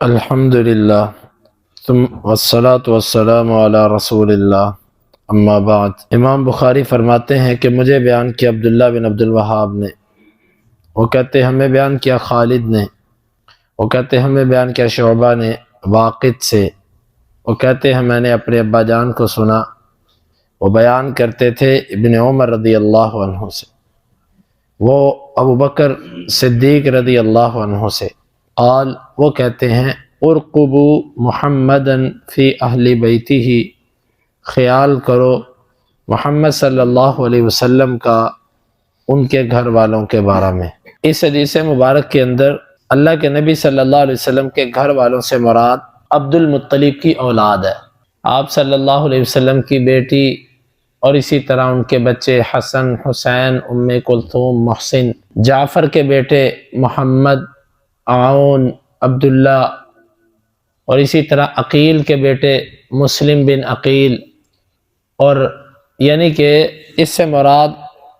الحمدللہ والصلاة والسلام علی رسول اللہ اما بعد۔ امام بخاری فرماتے ہیں کہ مجھے بیان کیا عبداللہ بن عبد الوہاب نے، وہ کہتے ہمیں بیان کیا خالد نے، وہ کہتے ہمیں بیان کیا شعبہ نے واقد سے، وہ کہتے ہیں میں نے اپنے ابا جان کو سنا، وہ بیان کرتے تھے ابن عمر رضی اللہ عنہ سے، وہ ابو بکر صدیق رضی اللہ عنہ سے، قال وہ کہتے ہیں ارقبو محمدن فی اہل بیتہ، خیال کرو محمد صلی اللہ علیہ وسلم کا ان کے گھر والوں کے بارے میں۔ اس حدیث مبارک کے اندر اللہ کے نبی صلی اللہ علیہ وسلم کے گھر والوں سے مراد عبد المطلب کی اولاد ہے، آپ صلی اللہ علیہ وسلم کی بیٹی اور اسی طرح ان کے بچے حسن، حسین، ام کلثوم، محسن، جعفر کے بیٹے محمد، عون، عبداللہ، اور اسی طرح عقیل کے بیٹے مسلم بن عقیل، اور یعنی کہ اس سے مراد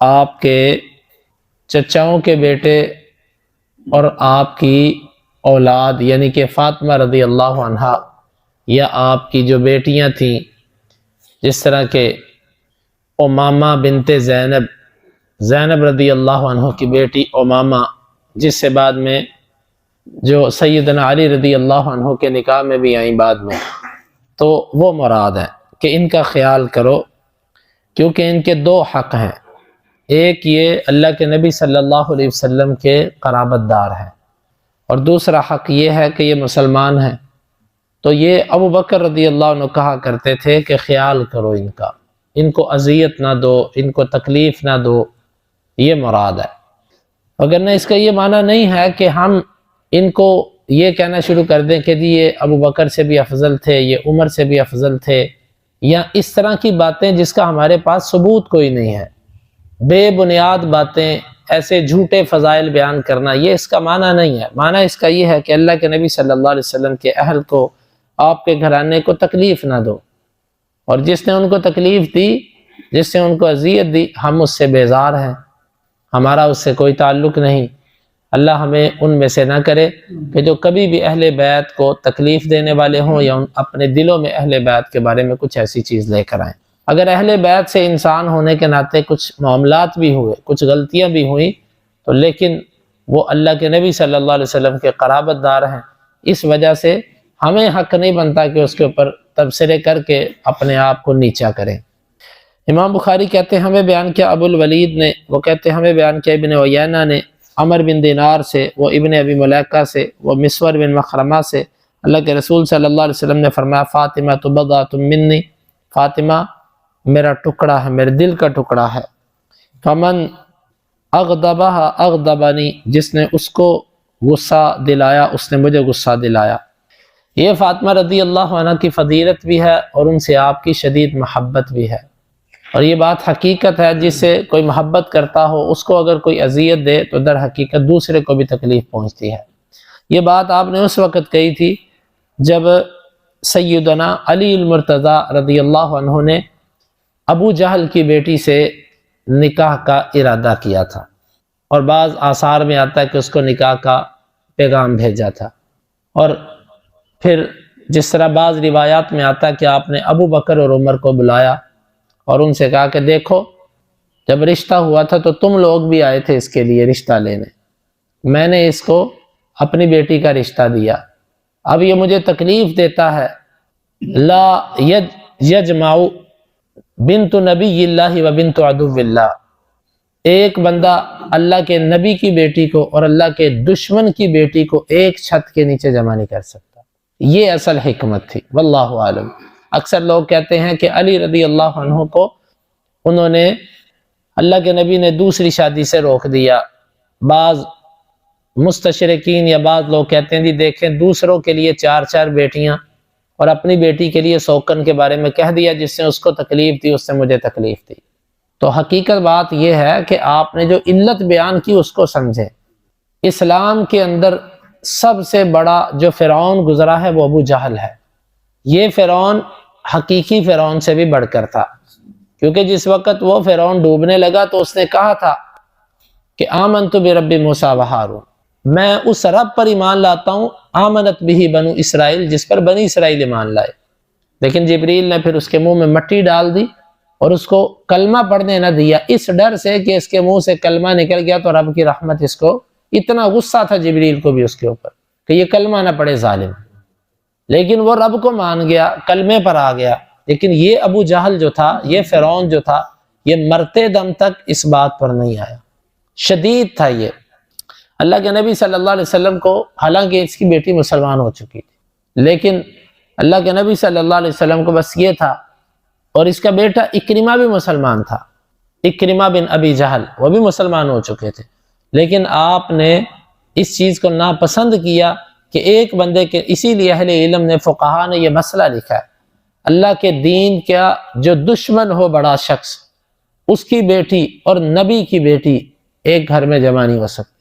آپ کے چچاؤں کے بیٹے اور آپ کی اولاد یعنی کہ فاطمہ رضی اللہ عنہا، یا آپ کی جو بیٹیاں تھیں جس طرح کہ امامہ بنت زینب، زینب رضی اللہ عنہ کی بیٹی امامہ، جس سے بعد میں جو سیدنا علی رضی اللہ عنہ کے نکاح میں بھی آئیں بعد میں، تو وہ مراد ہے کہ ان کا خیال کرو، کیونکہ ان کے دو حق ہیں، ایک یہ اللہ کے نبی صلی اللہ علیہ وسلم کے قرابت دار ہیں، اور دوسرا حق یہ ہے کہ یہ مسلمان ہیں۔ تو یہ ابو بکر رضی اللہ عنہ کہا کرتے تھے کہ خیال کرو ان کا، ان کو اذیت نہ دو، ان کو تکلیف نہ دو، یہ مراد ہے۔ اگر نہ اس کا یہ معنی نہیں ہے کہ ہم ان کو یہ کہنا شروع کر دیں کہ جی یہ ابو بکر سے بھی افضل تھے، یہ عمر سے بھی افضل تھے، یا اس طرح کی باتیں جس کا ہمارے پاس ثبوت کوئی نہیں ہے، بے بنیاد باتیں، ایسے جھوٹے فضائل بیان کرنا، یہ اس کا معنی نہیں ہے۔ معنی اس کا یہ ہے کہ اللہ کے نبی صلی اللہ علیہ وسلم کے اہل کو، آپ کے گھرانے کو تکلیف نہ دو، اور جس نے ان کو تکلیف دی، جس نے ان کو اذیت دی، ہم اس سے بیزار ہیں، ہمارا اس سے کوئی تعلق نہیں۔ اللہ ہمیں ان میں سے نہ کرے کہ جو کبھی بھی اہل بیت کو تکلیف دینے والے ہوں، یا اپنے دلوں میں اہل بیت کے بارے میں کچھ ایسی چیز لے کر آئیں۔ اگر اہل بیت سے انسان ہونے کے ناطے کچھ معاملات بھی ہوئے، کچھ غلطیاں بھی ہوئیں، تو لیکن وہ اللہ کے نبی صلی اللہ علیہ وسلم کے قرابت دار ہیں، اس وجہ سے ہمیں حق نہیں بنتا کہ اس کے اوپر تبصرے کر کے اپنے آپ کو نیچا کریں۔ امام بخاری کہتے ہیں ہمیں بیان کیا ابو الولید نے، وہ کہتے ہیں ہمیں بیان کیا ابن عیینہ نے، عمر بن دینار سے، وہ ابن ابی ملیکہ سے، وہ مسور بن مخرمہ سے، اللہ کے رسول صلی اللہ علیہ وسلم نے فرمایا فاطمہ بضعۃ منی، فاطمہ میرا ٹکڑا ہے، میرے دل کا ٹکڑا ہے، فمن اغضبها اغضبنی، جس نے اس کو غصہ دلایا اس نے مجھے غصہ دلایا۔ یہ فاطمہ رضی اللہ عنہ کی فضیلت بھی ہے، اور ان سے آپ کی شدید محبت بھی ہے، اور یہ بات حقیقت ہے، جس سے کوئی محبت کرتا ہو اس کو اگر کوئی اذیت دے تو در حقیقت دوسرے کو بھی تکلیف پہنچتی ہے۔ یہ بات آپ نے اس وقت کہی تھی جب سیدنا علی المرتضیٰ رضی اللہ عنہ نے ابو جہل کی بیٹی سے نکاح کا ارادہ کیا تھا، اور بعض آثار میں آتا ہے کہ اس کو نکاح کا پیغام بھیجا تھا، اور پھر جس طرح بعض روایات میں آتا ہے کہ آپ نے ابو بکر اور عمر کو بلایا اور ان سے کہا کہ دیکھو جب رشتہ ہوا تھا تو تم لوگ بھی آئے تھے اس کے لیے رشتہ لینے، میں نے اس کو اپنی بیٹی کا رشتہ دیا، اب یہ مجھے تکلیف دیتا ہے، لا یجمع بنت نبی اللہ و بنت عدو اللہ، ایک بندہ اللہ کے نبی کی بیٹی کو اور اللہ کے دشمن کی بیٹی کو ایک چھت کے نیچے جمع نہیں کر سکتا۔ یہ اصل حکمت تھی، واللہ عالم۔ اکثر لوگ کہتے ہیں کہ علی رضی اللہ عنہ کو انہوں نے اللہ کے نبی نے دوسری شادی سے روک دیا، بعض مستشرقین یا بعض لوگ کہتے ہیں جی دیکھیں دوسروں کے لیے 4 بیٹیاں اور اپنی بیٹی کے لیے سوکن کے بارے میں کہہ دیا، جس سے اس کو تکلیف دی اس سے مجھے تکلیف دی۔ تو حقیقت بات یہ ہے کہ آپ نے جو علت بیان کی اس کو سمجھیں۔ اسلام کے اندر سب سے بڑا جو فرعون گزرا ہے وہ ابو جہل ہے، یہ فرعون حقیقی فرعون سے بھی بڑھ کر تھا، کیونکہ جس وقت وہ فرعون ڈوبنے لگا تو اس نے کہا تھا کہ آمنت برب موسیٰ و ہارون، میں اس رب پر ایمان لاتا ہوں آمنت بھی بنو اسرائیل، جس پر بنی اسرائیل ایمان لائے۔ لیکن جبریل نے پھر اس کے منہ میں مٹی ڈال دی اور اس کو کلمہ پڑھنے نہ دیا، اس ڈر سے کہ اس کے منہ سے کلمہ نکل گیا تو رب کی رحمت اس کو، اتنا غصہ تھا جبریل کو بھی اس کے اوپر کہ یہ کلمہ نہ پڑھے ظالم، لیکن وہ رب کو مان گیا، کلمے پر آ گیا۔ لیکن یہ ابو جہل جو تھا، یہ فرعون جو تھا، یہ مرتے دم تک اس بات پر نہیں آیا، شدید تھا یہ۔ اللہ کے نبی صلی اللہ علیہ وسلم کو، حالانکہ اس کی بیٹی مسلمان ہو چکی تھی، لیکن اللہ کے نبی صلی اللہ علیہ وسلم کو بس یہ تھا، اور اس کا بیٹا اکرمہ بھی مسلمان تھا، اکرمہ بن ابی جہل، وہ بھی مسلمان ہو چکے تھے، لیکن آپ نے اس چیز کو ناپسند کیا کہ ایک بندے کے، اسی لیے اہل علم نے، فقہا نے یہ مسئلہ لکھا ہے، اللہ کے دین کا جو دشمن ہو بڑا شخص، اس کی بیٹی اور نبی کی بیٹی ایک گھر میں جمع نہیں ہو سکتی۔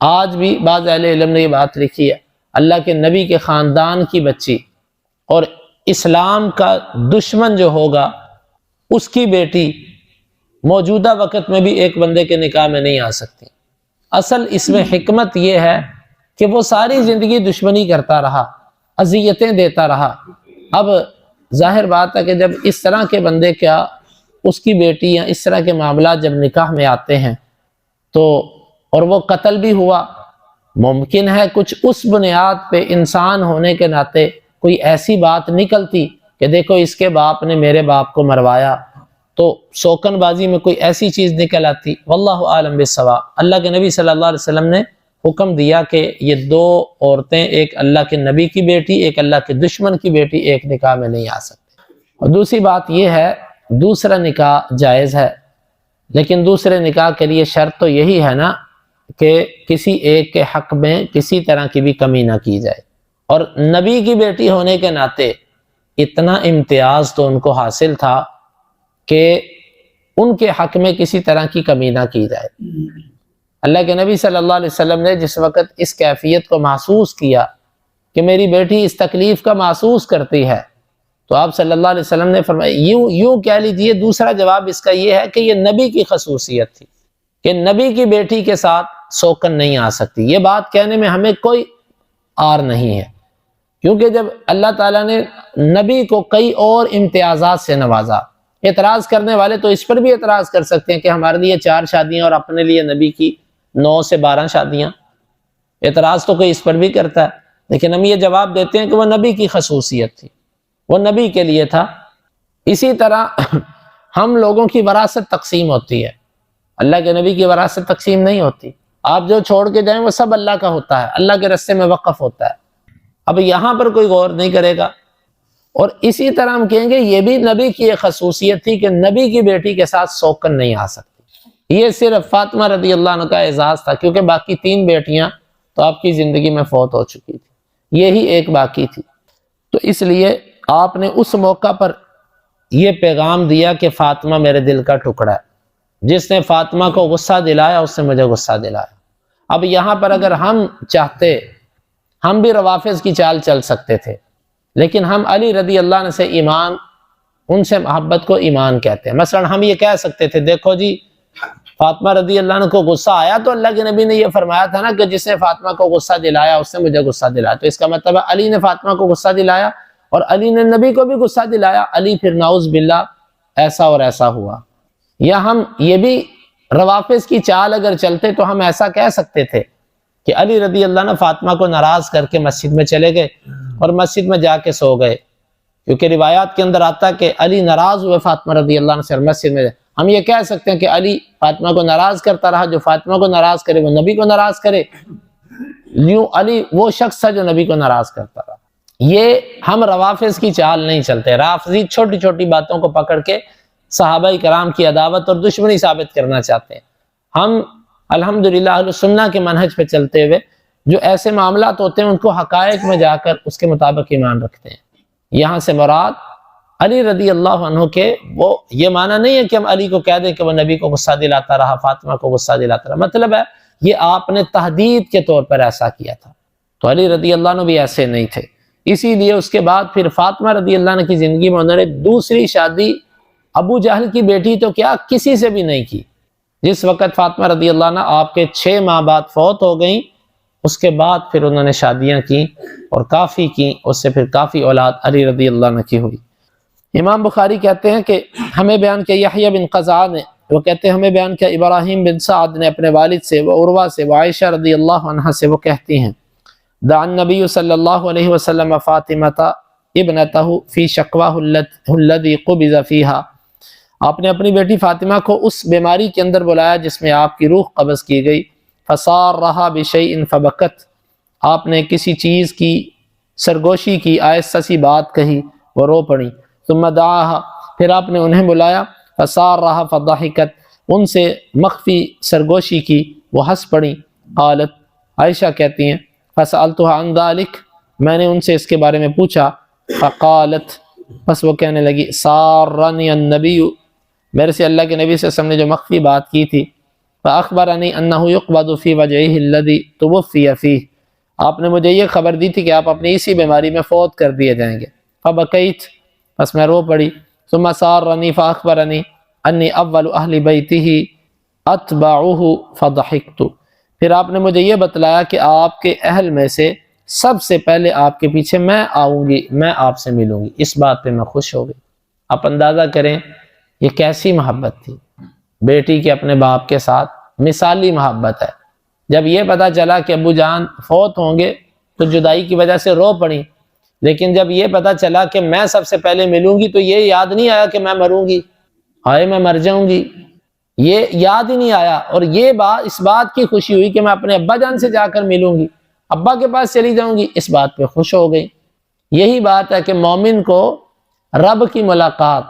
آج بھی بعض اہل علم نے یہ بات لکھی ہے، اللہ کے نبی کے خاندان کی بچی اور اسلام کا دشمن جو ہوگا اس کی بیٹی موجودہ وقت میں بھی ایک بندے کے نکاح میں نہیں آ سکتی۔ اصل اس میں حکمت یہ ہے کہ وہ ساری زندگی دشمنی کرتا رہا، اذیتیں دیتا رہا، اب ظاہر بات ہے کہ جب اس طرح کے بندے کا، اس کی بیٹی یا اس طرح کے معاملات جب نکاح میں آتے ہیں تو، اور وہ قتل بھی ہوا، ممکن ہے کچھ اس بنیاد پہ انسان ہونے کے ناطے کوئی ایسی بات نکلتی کہ دیکھو اس کے باپ نے میرے باپ کو مروایا، تو سوکن بازی میں کوئی ایسی چیز نکل آتی، واللہ عالم بالصواب۔ اللہ کے نبی صلی اللہ علیہ وسلم نے حکم دیا کہ یہ دو عورتیں، ایک اللہ کے نبی کی بیٹی، ایک اللہ کے دشمن کی بیٹی، ایک نکاح میں نہیں آ سکتی۔ اور دوسری بات یہ ہے، دوسرا نکاح جائز ہے، لیکن دوسرے نکاح کے لیے شرط تو یہی ہے نا کہ کسی ایک کے حق میں کسی طرح کی بھی کمی نہ کی جائے، اور نبی کی بیٹی ہونے کے ناطے اتنا امتیاز تو ان کو حاصل تھا کہ ان کے حق میں کسی طرح کی کمی نہ کی جائے۔ اللہ کے نبی صلی اللہ علیہ وسلم نے جس وقت اس کیفیت کو محسوس کیا کہ میری بیٹی اس تکلیف کا محسوس کرتی ہے، تو آپ صلی اللہ علیہ وسلم نے فرمایا، یوں کہہ لیجئے، دوسرا جواب اس کا یہ ہے کہ یہ نبی کی خصوصیت تھی کہ نبی کی بیٹی کے ساتھ سوکن نہیں آ سکتی۔ یہ بات کہنے میں ہمیں کوئی آر نہیں ہے، کیونکہ جب اللہ تعالیٰ نے نبی کو کئی اور امتیازات سے نوازا، اعتراض کرنے والے تو اس پر بھی اعتراض کر سکتے ہیں کہ ہمارے لیے 4 شادیاں اور اپنے لیے نبی کی 9 سے 12 شادیاں، اعتراض تو کوئی اس پر بھی کرتا ہے، لیکن ہم یہ جواب دیتے ہیں کہ وہ نبی کی خصوصیت تھی، وہ نبی کے لیے تھا۔ اسی طرح ہم لوگوں کی وراثت تقسیم ہوتی ہے، اللہ کے نبی کی وراثت تقسیم نہیں ہوتی، آپ جو چھوڑ کے جائیں وہ سب اللہ کا ہوتا ہے، اللہ کے رستے میں وقف ہوتا ہے۔ اب یہاں پر کوئی غور نہیں کرے گا، اور اسی طرح ہم کہیں گے یہ بھی نبی کی ایک خصوصیت تھی کہ نبی کی بیٹی کے ساتھ سوکن نہیں آ سکتی۔ یہ صرف فاطمہ رضی اللہ عنہ کا اعزاز تھا، کیونکہ باقی 3 بیٹیاں تو آپ کی زندگی میں فوت ہو چکی تھی، یہی ایک باقی تھی، تو اس لیے آپ نے اس موقع پر یہ پیغام دیا کہ فاطمہ میرے دل کا ٹکڑا ہے، جس نے فاطمہ کو غصہ دلایا اس نے مجھے غصہ دلایا۔ اب یہاں پر اگر ہم چاہتے، ہم بھی روافظ کی چال چل سکتے تھے، لیکن ہم علی رضی اللہ عنہ سے ایمان، ان سے محبت کو ایمان کہتے ہیں۔ مثلا ہم یہ کہہ سکتے تھے، دیکھو جی فاطمہ رضی اللہ عنہ کو غصہ آیا تو اللہ کے نبی نے یہ فرمایا تھا نا کہ جس نے فاطمہ کو غصہ دلایا اس نے مجھے غصہ دلایا، تو اس کا مطلب ہے علی نے فاطمہ کو غصہ دلایا اور علی نے نبی کو بھی غصہ دلایا، علی پھر نعوذ باللہ ایسا اور ایسا ہوا۔ یا ہم یہ بھی روافظ کی چال اگر چلتے تو ہم ایسا کہہ سکتے تھے کہ علی رضی اللہ عنہ فاطمہ کو ناراض کر کے مسجد میں چلے گئے اور مسجد میں جا کے سو گئے، کیونکہ روایات کے اندر آتا ہے کہ علی ناراض ہوئے فاطمہ رضی اللہ عنہ سے مسجد میں۔ ہم یہ کہہ سکتے ہیں کہ علی فاطمہ کو ناراض کرتا رہا، جو فاطمہ کو ناراض کرے وہ نبی کو ناراض کرے، یوں علی وہ شخص تھا جو نبی کو ناراض کرتا رہا۔ یہ ہم روافظ کی چال نہیں چلتے، رافضی چھوٹی چھوٹی باتوں کو پکڑ کے صحابہ کرام کی عداوت اور دشمنی ثابت کرنا چاہتے ہیں۔ ہم الحمدللہ اہل سنہ کے منہج پہ چلتے ہوئے جو ایسے معاملات ہوتے ہیں ان کو حقائق میں جا کر اس کے مطابق ایمان رکھتے ہیں۔ یہاں سے مراد علی رضی اللہ عنہ کے، وہ یہ معنی نہیں ہے کہ ہم علی کو کہہ دیں کہ وہ نبی کو غصہ دلاتا رہا، فاطمہ کو غصہ دلاتا رہا، مطلب ہے یہ آپ نے تحدید کے طور پر ایسا کیا تھا، تو علی رضی اللہ عنہ بھی ایسے نہیں تھے۔ اسی لیے اس کے بعد پھر فاطمہ رضی اللہ عنہ کی زندگی میں انہوں نے دوسری شادی ابو جہل کی بیٹی تو کیا کسی سے بھی نہیں کی۔ جس وقت فاطمہ رضی اللہ عنہ آپ کے 6 ماہ بعد فوت ہو گئیں اس کے بعد پھر انہوں نے شادیاں کی اور کافی کی، اس سے پھر کافی اولاد علی رضی اللہ عنہ کی ہوئی۔ امام بخاری کہتے ہیں کہ ہمیں بیان کیا یحییٰ بن قزعہ نے، وہ کہتے ہیں ہمیں بیان کیا ابراہیم بن سعد نے اپنے والد سے، وہ عروہ سے، وہ عائشہ رضی اللہ عنہ سے، وہ کہتی ہیں دعا النبی صلی اللہ علیہ وسلم فاطمۃ ابنتہ فی شکواہ الذی قبض فیہا، آپ نے اپنی بیٹی فاطمہ کو اس بیماری کے اندر بلایا جس میں آپ کی روح قبض کی گئی، فصارھا بشیء فبکت، آپ نے کسی چیز کی سرگوشی کی، آہستہ سی بات کہی، وہ رو پڑی، ثم دعاہا، پھر آپ نے انہیں بلایا، فصارھا فضحکت، ان سے مخفی سرگوشی کی، وہ ہنس پڑی، قالت، عائشہ کہتی ہیں فسألتها عن ذلك، میں نے ان سے اس کے بارے میں پوچھا، فقالت، بس وہ کہنے لگی سارنی النبی، میرے سے اللہ کے نبی صلی اللہ علیہ وسلم نے جو مخفی بات کی تھی، فاخبرنی انہ یقبض فی وجعہ الذی توفی فیہ، آپ نے مجھے یہ خبر دی تھی کہ آپ اپنی اسی بیماری میں فوت کر دیے جائیں گے، فبکیت، بس میں رو پڑی، ثم سارنی فاخبرنی انی اول اہل بیتہ اتبعہ فضحکت، پھر آپ نے مجھے یہ بتلایا کہ آپ کے اہل میں سے سب سے پہلے آپ کے پیچھے میں آؤں گی، میں آپ سے ملوں گی، اس بات پہ میں خوش ہو گئی۔ آپ اندازہ کریں یہ کیسی محبت تھی بیٹی کے اپنے باپ کے ساتھ، مثالی محبت ہے۔ جب یہ پتہ چلا کہ ابو جان فوت ہوں گے تو جدائی کی وجہ سے رو پڑی، لیکن جب یہ پتہ چلا کہ میں سب سے پہلے ملوں گی تو یہ یاد نہیں آیا کہ میں مروں گی، ہائے میں مر جاؤں گی، یہ یاد ہی نہیں آیا، اور یہ بات، اس بات کی خوشی ہوئی کہ میں اپنے ابا جان سے جا کر ملوں گی، ابا کے پاس چلی جاؤں گی، اس بات پہ خوش ہو گئی۔ یہی بات ہے کہ مومن کو رب کی ملاقات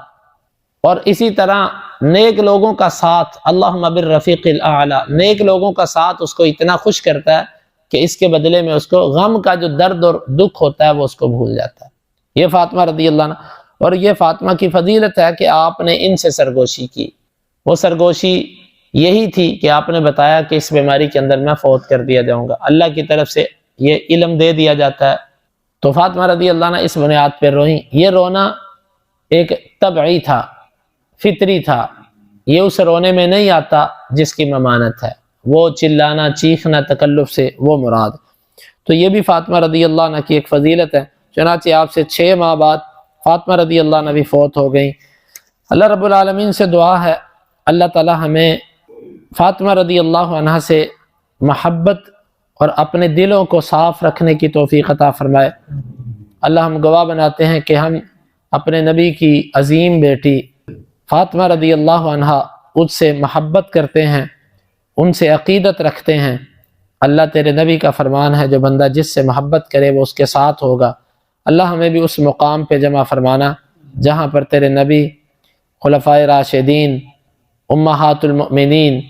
اور اسی طرح نیک لوگوں کا ساتھ، اللہم بالرفیق الاعلی، نیک لوگوں کا ساتھ اس کو اتنا خوش کرتا ہے کہ اس کے بدلے میں اس کو غم کا جو درد اور دکھ ہوتا ہے وہ اس کو بھول جاتا ہے۔ یہ فاطمہ رضی اللہ عنہ، اور یہ فاطمہ کی فضیلت ہے کہ آپ نے ان سے سرگوشی کی، وہ سرگوشی یہی تھی کہ آپ نے بتایا کہ اس بیماری کے اندر میں فوت کر دیا جاؤں گا، اللہ کی طرف سے یہ علم دے دیا جاتا ہے، تو فاطمہ رضی اللہ عنہ اس بنیاد پر روئیں۔ یہ رونا ایک طبعی تھا، فطری تھا، یہ اس رونے میں نہیں آتا جس کی ممانت ہے، وہ چلانا چیخنا تکلف سے وہ مراد۔ تو یہ بھی فاطمہ رضی اللہ عنہ کی ایک فضیلت ہے، چنانچہ آپ سے 6 ماہ بعد فاطمہ رضی اللہ عنہ بھی فوت ہو گئیں۔ اللہ رب العالمین سے دعا ہے اللہ تعالی ہمیں فاطمہ رضی اللہ عنہ سے محبت اور اپنے دلوں کو صاف رکھنے کی توفیق عطا فرمائے۔ اللہ ہم گواہ بناتے ہیں کہ ہم اپنے نبی کی عظیم بیٹی فاطمہ رضی اللہ عنہ اس سے محبت کرتے ہیں، ان سے عقیدت رکھتے ہیں۔ اللہ تیرے نبی کا فرمان ہے جو بندہ جس سے محبت کرے وہ اس کے ساتھ ہوگا۔ اللہ ہمیں بھی اس مقام پہ جمع فرمانا جہاں پر تیرے نبی، خلفائے راشدین، امہات المؤمنین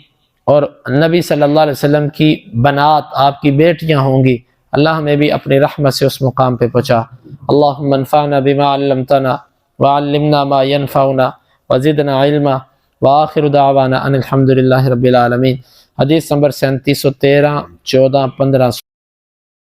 اور نبی صلی اللہ علیہ وسلم کی بنات، آپ کی بیٹیاں ہوں گی۔ اللہ ہمیں بھی اپنی رحمت سے اس مقام پہ پہنچا۔ اللہم انفعنا بما علمتنا وعلمنا ما ينفعنا وزدنا علما وآخر دعوانا ان الحمد للہ رب العالمین۔ حدیث نمبر 3713، 14، 15،